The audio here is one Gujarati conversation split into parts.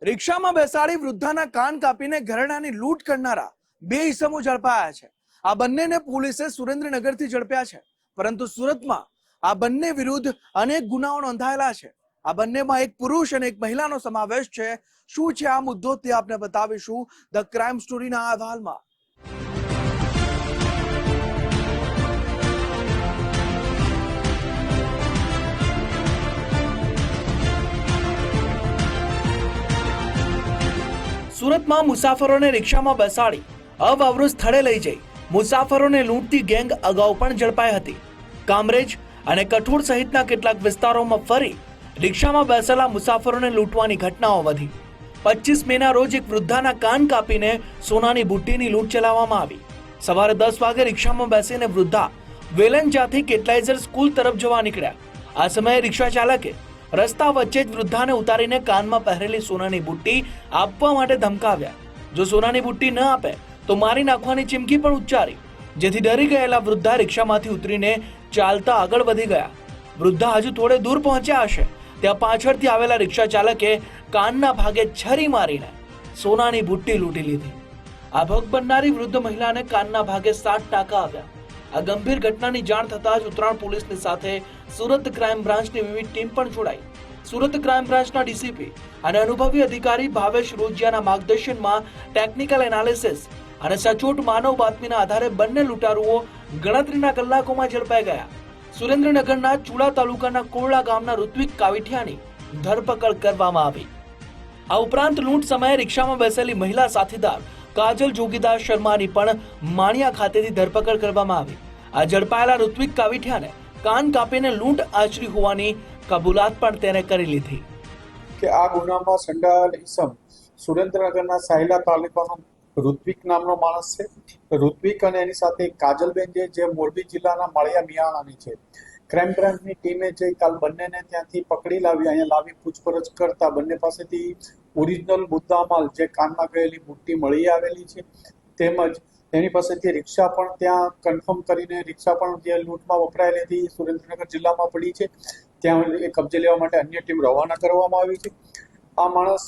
રિક્ષામાં બેસાડી વૃદ્ધાના કાન કાપીને ઘરેણાની લૂંટ કરનારા બે ઈસમો ઝડપાયા છે. આ બંનેને પોલીસે સુરેન્દ્રનગરથી ઝડપ્યા છે, પરંતુ સુરતમાં આ બંને વિરુદ્ધ અનેક ગુનાઓ નોંધાયેલા છે. આ બંનેમાં એક પુરુષ અને એક મહિલાનો સમાવેશ છે. શું છે આ મુદ્દો તે આપને બતાવીશું ધ ક્રાઇમ સ્ટોરીના આ અહેવાલમાં. સુરતમાં મુસાફરોને રિક્ષામાં બેસાડી અવરોધ સ્થળે લઈ જઈ મુસાફરોને લૂંટતી ગેંગ અગાઉ પણ ઝડપાઈ હતી. કામરેજ અને કઠોળ સહિતના કેટલાક વિસ્તારોમાં ફરી રિક્ષામાં બેસેલા મુસાફરોને લૂંટવાની ઘટનાઓ વધી. 25 મેના રોજ એક વૃદ્ધાના કાન કાપીને સોનાની બુટ્ટીની લૂંટ ચલાવવામાં આવી. સવારે 10 વાગે રિક્ષામાં બેસીને વૃદ્ધા વેલંજાથી કેટલાઇઝર સ્કૂલ તરફ જવા નીકળ્યા. આ સમયે રિક્ષા ચાલકે રસ્તા વચ્ચે જ વૃદ્ધાને ઉતારીને કાનમાં પહેરેલી સોનાની બુટ્ટી આપવા માટે ધમકાવ્યા. જો સોનાની બુટ્ટી ન આપે તો મારી નાખવાની ચીમકી પણ ઉચ્ચારી, જેથી ડરી ગયેલા વૃદ્ધા રિક્ષામાંથી ઉતરીને ચાલતા આગળ વધી ગયા. વૃદ્ધા હજુ થોડે દૂર પહોંચ્યા હશે ત્યાં પાછળથી આવેલા રિક્ષા ચાલકે કાનના ભાગે છરી મારીને સોનાની બુટ્ટી લૂંટી લીધી. આ ભોગ બનનારી વૃદ્ધ મહિલાને કાનના ભાગે 7 ટાંકા આવ્યા. આ ગંભીર ઘટનાની જાણ થતાં જ ઉત્તરાયણ પોલીસની સાથે સુરત ક્રાઇમ બ્રાન્ચની વિવિધ ટીમ પણ જોડાઈ. સુરત ક્રાઇમ બ્રાન્ચના ડીસીપી અને અનુભવી અધિકારી ભાવેશ રોજિયાના માર્ગદર્શનમાં ટેકનિકલ એનાલિસિસ અને સચોટ માનવ બાતમીના આધારે બંને લૂંટારુઓ ગણતરીના કલાકોમાં ઝડપાઈ ગયા. સુરેન્દ્રનગરના ચુડા તાલુકાના કોરડા ગામના ઋત્વિક કાવીઠિયાની ધરપકડ કરવામાં આવી. આ ઉપરાંત લૂંટ સમયે રિક્ષામાં બેસેલી મહિલા સાથીદાર કાજલ જોગીદાસ શર્માની પણ માણિયા ખાતેથી ધરપકડ કરવામાં આવી. આ ઝડપાયેલા ઋત્વિક કાવીઠિયાને કાન કાપીને લૂંટ આચરી હોવાની કબૂલાત પણ તેને કરી લીધી. કે આ ગુનામાં સંડાયેલ ઈસમ સુરેન્દ્રનગરના સાયલા તાલુકાનો ઋત્વિક નામનો માણસ છે. ઋત્વિક અને એની સાથે કાજલબેન જે મોરબી જિલ્લાના માળિયા મિયાણાની છે. ક્રાઇમ બ્રાન્ચની ટીમે જઈ કાલ બંનેને ત્યાંથી પકડી લાવી અહીંયા લાવી પૂછપરછ કરતા બંને પાસેથી ઓરિજિનલ મુદ્દામાલ જે કાનમાં ગયેલી બુટ્ટી મળી આવેલી છે, તેમજ એની પાસેથી રિક્ષા પણ ત્યાં કન્ફર્મ કરીને રિક્ષા પણ જે લૂંટમાં વપરાયેલી હતી સુરેન્દ્રનગર જિલ્લામાં પડી છે, ત્યાં એ કબજે લેવા માટે અન્ય ટીમ રવાના કરવામાં આવી છે. આ માણસ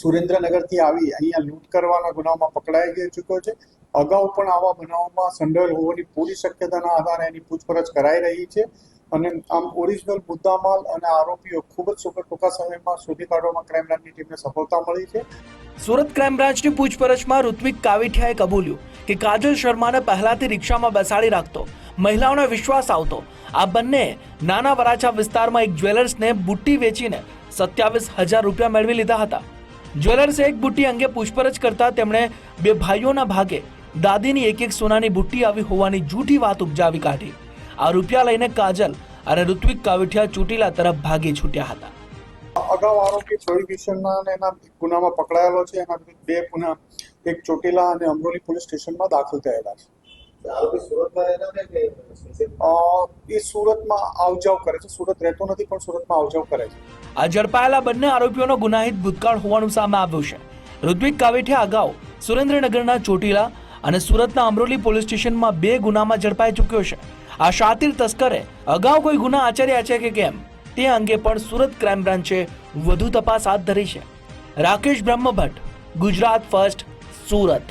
સુરેન્દ્રનગરથી આવી અહીંયા લૂંટ કરવાના ગુનામાં પકડાઈ ચૂક્યો છે. અગાઉ પણ આવા બનાવોમાં સંડોવાયેલ હોવાની પૂરી શક્યતાના આધારે એની પૂછપરછ કરાઈ રહી છે અને આમ ઓરિજિનલ મુદ્દામાલ અને આરોપીઓ ખૂબ જ ટૂંકા સમયમાં શોધી કાઢવામાં ક્રાઇમ બ્રાન્ચની ટીમને સફળતા મળી છે. સુરત ક્રાઇમ બ્રાન્ચની પૂછપરછમાં ઋત્વિક કાવીઠિયાએ કબૂલ્યું કે કાજલ શર્માને પહેલાથી રિક્ષામાં બેસાડી રાખતો, મહિલાઓને વિશ્વાસ આવતો. આ બંને નાના વરાછા વિસ્તારમાં એક જ્વેલર્સને બુટ્ટી વેચીને 27,000 રૂપિયા મેળવી લીધા હતા. જ્વેલર્સે એક બુટ્ટી અંગે પૂછપરછ કરતા તેમણે બે ભાઈઓના ભાગે દાદીની એક સોનાની બુટ્ટી આવી હોવાની જૂઠી વાત ઉપજાવી કાઢી. આ રૂપિયા લઈને કાજલ અને ઋત્વિક કાવીઠિયા ચોટીલા તરફ ભાગી છૂટ્યા હતા. અગાઉ આરોપી પ્રોહિબિશનના એના ગુનામાં પકડાયેલો છે. એના વિરુદ્ધ 2 ગુના, એક ચોટીલા અને અમરોલી પોલીસ સ્ટેશનમાં દાખલ થયેલા છે. એ સુરતમાં આવજાવ કરે છે. સુરત રહેતો નથી પણ સુરતમાં આવજાવ કરે છે. આ ઝડપાયેલા બંને આરોપીઓનો ગુનાહિત ભૂતકાળ હોવાનું સામે આવ્યું છે. ઋત્વિક કાવીઠિયા અગાઉ સુરેન્દ્રનગરના ચોટીલા અને સુરતના અમરોલી પોલીસ સ્ટેશનમાં 2 ગુનામાં ઝડપાઈ ચૂક્યો છે. આ શાતીર તસ્કરે અગાઉ કોઈ ગુના આચર્યા છે કે કેમ તે અંગે પણ સુરત ક્રાઇમ બ્રાન્ચે વધુ તપાસ હાથ ધરી છે. રાકેશ બ્રહ્મભટ્ટ, ગુજરાત ફર્સ્ટ, સુરત.